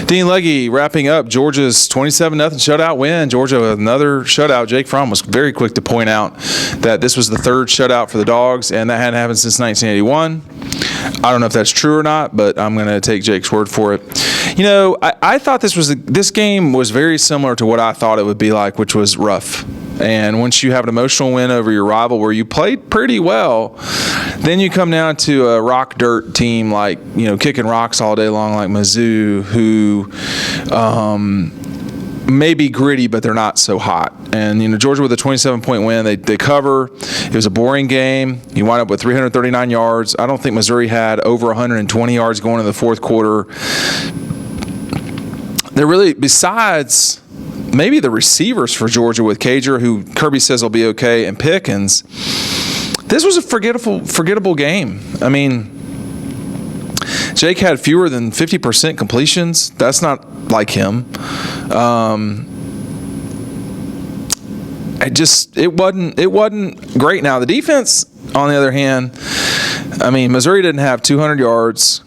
Dean Legge wrapping up Georgia's 27-0 shutout win. Georgia with another shutout. Jake Fromm was very quick to point out that this was the third shutout for the Dogs, and that hadn't happened since 1981. I don't know if that's true or not, but I'm going to take Jake's word for it. You know, I thought this game was very similar to what I thought it would be like, which was rough. And once you have an emotional win over your rival where you played pretty well, then you come down to a rock dirt team like, you know, kicking rocks all day long like Mizzou, who may be gritty, but they're not so hot. And, you know, Georgia with a 27-point win, they cover. It was a boring game. You wind up with 339 yards. I don't think Missouri had over 120 yards going into the fourth quarter. They're really, besides maybe the receivers for Georgia with Cager, who Kirby says will be okay, and Pickens, this was a forgettable game. I mean, Jake had fewer than 50% completions. That's not like him. It wasn't great. Now the defense, on the other hand, I mean, Missouri didn't have 200 yards.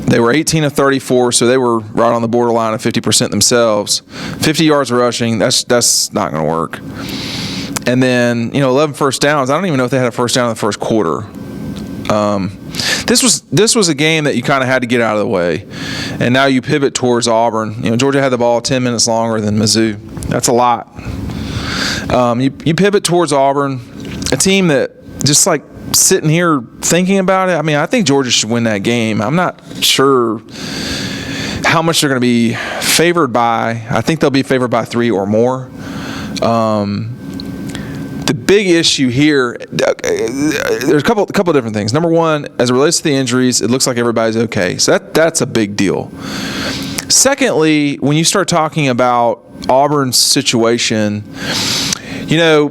They were 18 of 34, so they were right on the borderline of 50% themselves. 50 yards rushing, that's not going to work. And then, you know, 11 first downs. I don't even know if they had a first down in the first quarter. This was a game that you kind of had to get out of the way. And now you pivot towards Auburn. You know, Georgia had the ball 10 minutes longer than Mizzou. That's a lot. You pivot towards Auburn, a team that just like sitting here thinking about it, I mean, I think Georgia should win that game. I'm not sure how much they're going to be favored by. I think they'll be favored by 3 or more. The big issue here, there's a couple different things. Number one, as it relates to the injuries, it looks like everybody's okay. So that's a big deal. Secondly, when you start talking about Auburn's situation, you know,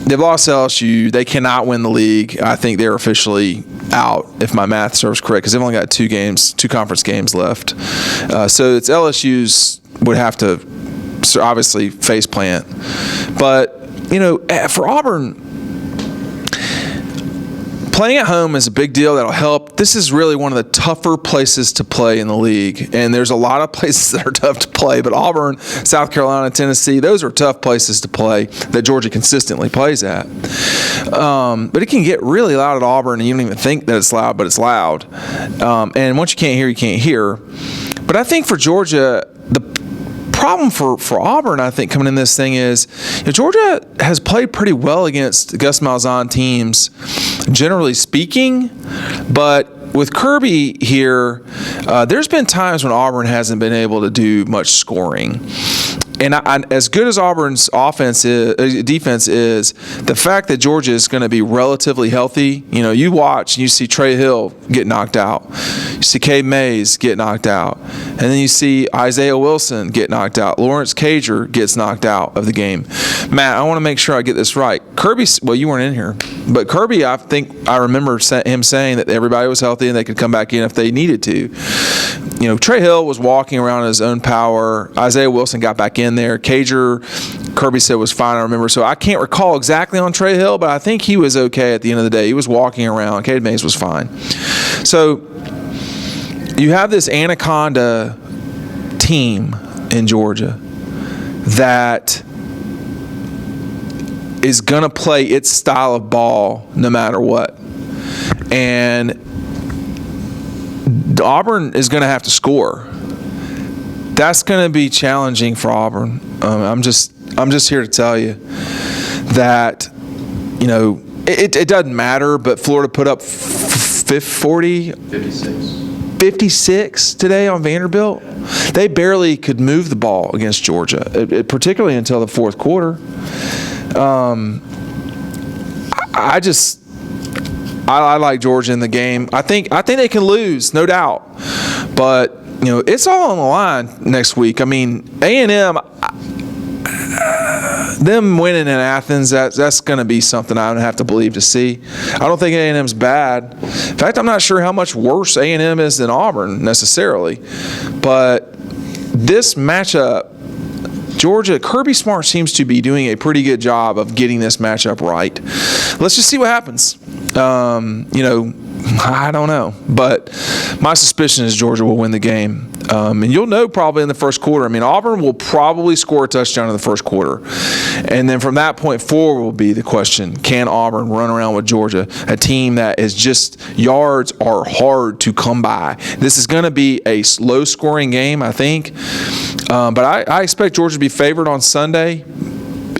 they've lost LSU. They cannot win the league. I think they're officially out, if my math serves correct, because they've only got 2 conference games left. So it's LSU's would have to obviously face plant. But, you know, for Auburn, playing at home is a big deal. That'll help. This is really one of the tougher places to play in the league. And there's a lot of places that are tough to play. But Auburn, South Carolina, Tennessee, those are tough places to play that Georgia consistently plays at. But it can get really loud at Auburn, and you don't even think that it's loud, but it's loud. And once you can't hear, you can't hear. But I think for Georgia, the problem for Auburn, I think, coming in this thing is, you know, Georgia has played pretty well against Gus Malzahn teams, generally speaking, but with Kirby here, there's been times when Auburn hasn't been able to do much scoring. And as good as Auburn's defense is, the fact that Georgia is going to be relatively healthy, you know, you watch and you see Trey Hill get knocked out. You see Cade Mays get knocked out. And then you see Isaiah Wilson get knocked out. Lawrence Cager gets knocked out of the game. Matt, I want to make sure I get this right. Kirby, well, you weren't in here, but Kirby, I think I remember him saying that everybody was healthy and they could come back in if they needed to. You know, Trey Hill was walking around in his own power. Isaiah Wilson got back in there. Cager, Kirby said, was fine, I remember. So I can't recall exactly on Trey Hill, but I think he was okay at the end of the day. He was walking around. Cade Mays was fine. So you have this anaconda team in Georgia that is going to play its style of ball no matter what. And Auburn is going to have to score. That's going to be challenging for Auburn. I'm just here to tell you that, you know, it doesn't matter, but Florida put up 56 today on Vanderbilt. They barely could move the ball against Georgia, particularly until the fourth quarter. I like Georgia in the game. I think they can lose, no doubt. But, you know, it's all on the line next week. I mean, A&M, them winning in Athens, that's going to be something I have to believe to see. I don't think A&M's bad. In fact, I'm not sure how much worse A&M is than Auburn necessarily. But this matchup, Georgia, Kirby Smart seems to be doing a pretty good job of getting this matchup right. Let's just see what happens. You know, I don't know. But my suspicion is Georgia will win the game. And you'll know probably in the first quarter. I mean, Auburn will probably score a touchdown in the first quarter. And then from that point forward will be the question, can Auburn run around with Georgia, a team that is just yards are hard to come by. This is going to be a low-scoring game, I think. But I expect Georgia to be favored on Sunday,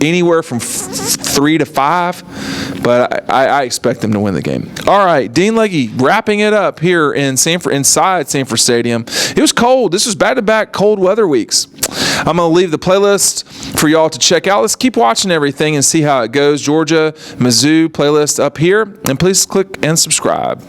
anywhere from 3 to 5, but I expect them to win the game. All right, Dean Legge wrapping it up here in inside Sanford Stadium. It was cold. This was back-to-back cold weather weeks. I'm going to leave the playlist for y'all to check out. Let's keep watching everything and see how it goes. Georgia, Mizzou playlist up here, and please click and subscribe.